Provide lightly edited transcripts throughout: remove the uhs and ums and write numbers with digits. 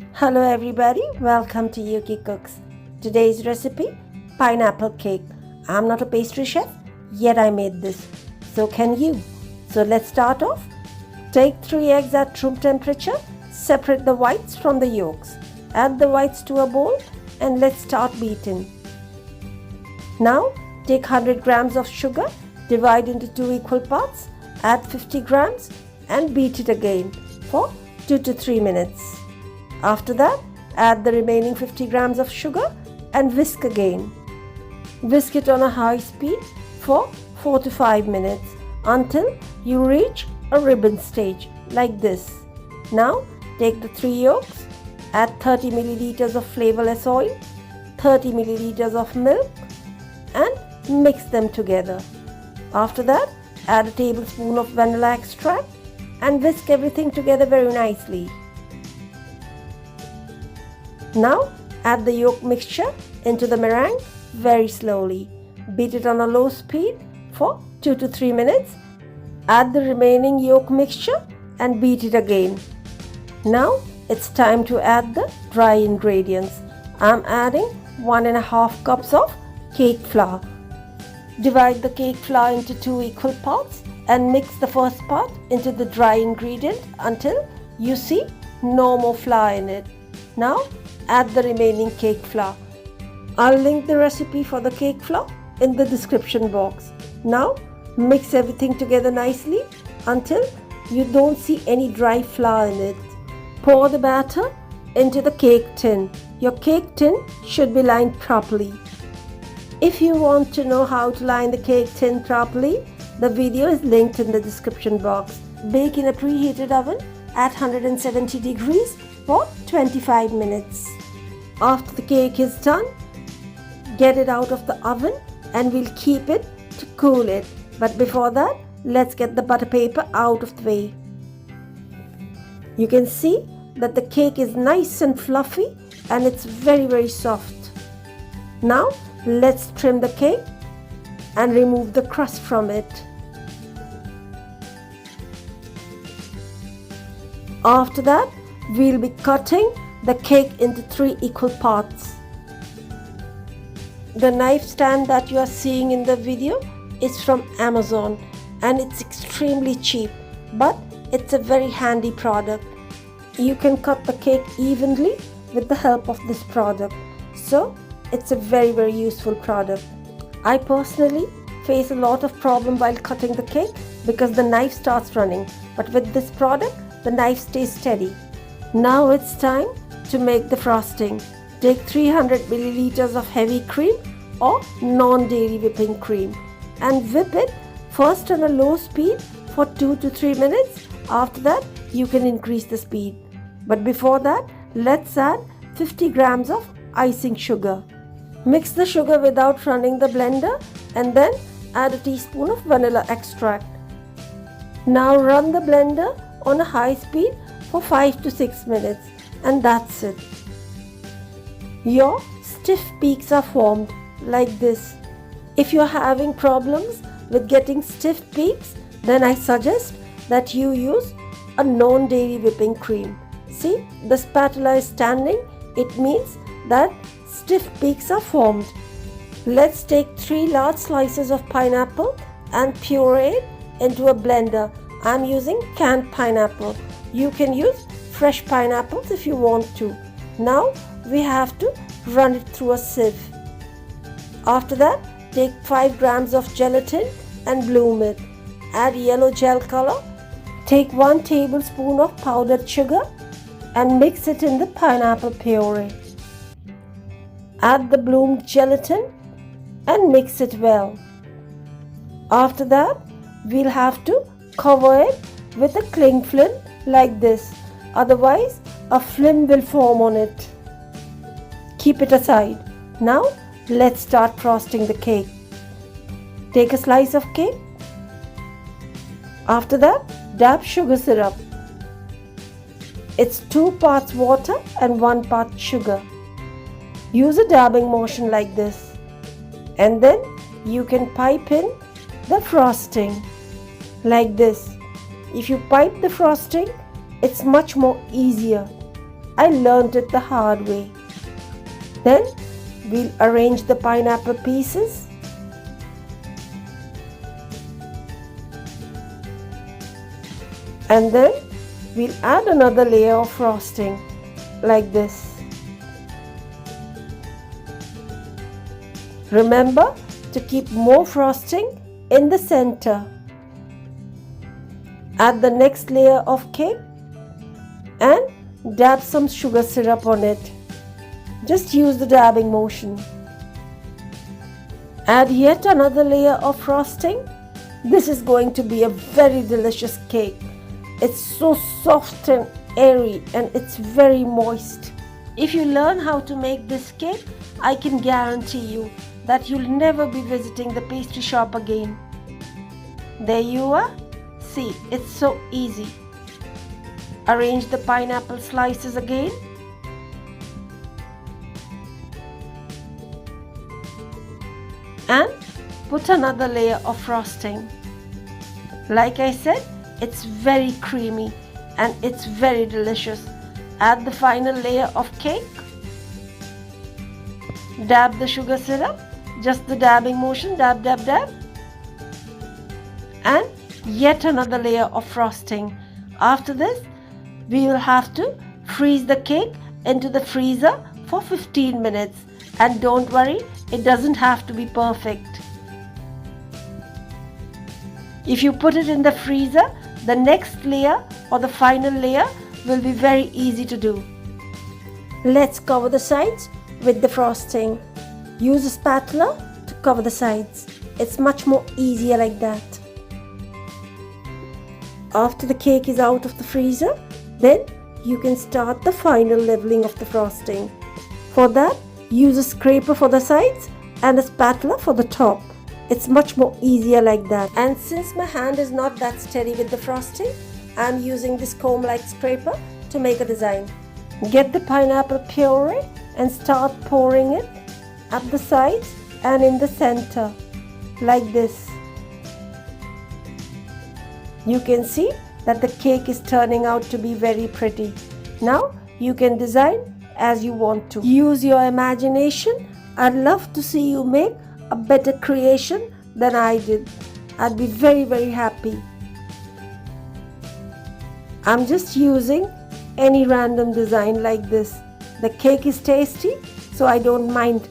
Hello everybody, welcome to Yukicooks. Today's recipe, pineapple cake. I'm not a pastry chef, yet I made this. So can you? So let's start off. Take 3 eggs at room temperature, separate the whites from the yolks. Add the whites to a bowl and let's start beating. Now take 100 grams of sugar, divide into 2 equal parts, add 50 grams and beat it again for 2 to 3 minutes. After that, add the remaining 50 grams of sugar and whisk again. Whisk it on a high speed for 4 to 5 minutes until you reach a ribbon stage like this. Now take the 3 yolks, add 30 milliliters of flavorless oil, 30 milliliters of milk and mix them together. After that, add a tablespoon of vanilla extract and whisk everything together very nicely. Now add the yolk mixture into the meringue very slowly. Beat it on a low speed for 2 to 3 minutes. Add the remaining yolk mixture and beat it again. Now it's time to add the dry ingredients. I'm adding 1.5 cups of cake flour. Divide the cake flour into 2 equal parts and mix the first part into the dry ingredient until you see no more flour in it. Now add the remaining cake flour. I'll link the recipe for the cake flour in the description box. Now mix everything together nicely until you don't see any dry flour in it. Pour the batter into the cake tin. Your cake tin should be lined properly. If you want to know how to line the cake tin properly, the video is linked in the description box. Bake in a preheated oven at 170 degrees for 25 minutes. After the cake is done, get it out of the oven and we'll keep it to cool it. But before that, let's get the butter paper out of the way. You can see that the cake is nice and fluffy and it's very soft. Now let's trim the cake and remove the crust from it. After that, we'll be cutting the cake into 3 equal parts. The knife stand that you are seeing in the video is from Amazon and it's extremely cheap, but it's a very handy product. You can cut the cake evenly with the help of this product. So it's a very useful product. I personally face a lot of problem while cutting the cake because the knife starts running, but with this product the knife stays steady. Now it's time to make the frosting. Take 300 milliliters of heavy cream or non-dairy whipping cream and whip it first on a low speed for 2 to 3 minutes. After that, you can increase the speed. But before that, let's add 50 grams of icing sugar. Mix the sugar without running the blender and then add a teaspoon of vanilla extract. Now run the blender on a high speed for 5 to 6 minutes and that's it. Your stiff peaks are formed like this. If you are having problems with getting stiff peaks, then I suggest that you use a non-dairy whipping cream. See, the spatula is standing. It means that stiff peaks are formed. Let's take 3 large slices of pineapple and puree it into a blender. I'm using canned pineapple. You can use fresh pineapples if you want to. Now we have to run it through a sieve. After that, take 5 grams of gelatin and bloom it. Add yellow gel color. Take 1 tablespoon of powdered sugar and mix it in the pineapple puree. Add the bloomed gelatin and mix it well. After that, we'll have to cover it with a cling film like this. Otherwise, a film will form on it. Keep it aside. Now, let's start frosting the cake. Take a slice of cake. After that, dab sugar syrup. It's 2 parts water and 1 part sugar. Use a dabbing motion like this. And then you can pipe in the frosting like this. If you pipe the frosting, it's much more easier. I learned it the hard way. Then we'll arrange the pineapple pieces. And then we'll add another layer of frosting like this. Remember to keep more frosting in the center. Add the next layer of cake and dab some sugar syrup on it. Just use the dabbing motion. Add yet another layer of frosting. This is going to be a very delicious cake. It's so soft and airy and it's very moist. If you learn how to make this cake, I can guarantee you that you'll never be visiting the pastry shop again. There you are. See, it's so easy. Arrange the pineapple slices again. And put another layer of frosting. Like I said, it's very creamy and it's very delicious. Add the final layer of cake. Dab the sugar syrup. Just the dabbing motion, dab, dab, dab. And yet another layer of frosting. After this, we will have to freeze the cake into the freezer for 15 minutes. And don't worry, it doesn't have to be perfect. If you put it in the freezer, the next layer or the final layer will be very easy to do. Let's cover the sides with the frosting. Use a spatula to cover the sides. It's much more easier like that. After the cake is out of the freezer, then you can start the final leveling of the frosting. For that, use a scraper for the sides and a spatula for the top. It's much more easier like that. And since my hand is not that steady with the frosting, I'm using this comb-like scraper to make a design. Get the pineapple puree and start pouring it up the sides and in the center like this. You can see that the cake is turning out to be very pretty. Now you can design as you want to. Use your imagination. I'd love to see you make a better creation than I did. I'd be very, very happy. I'm just using any random design like this. The cake is tasty, so I don't mind.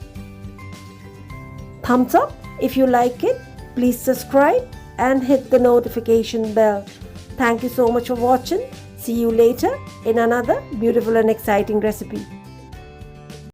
Thumbs up if you like it. Please subscribe and hit the notification bell. Thank you so much for watching. See you later in another beautiful and exciting recipe.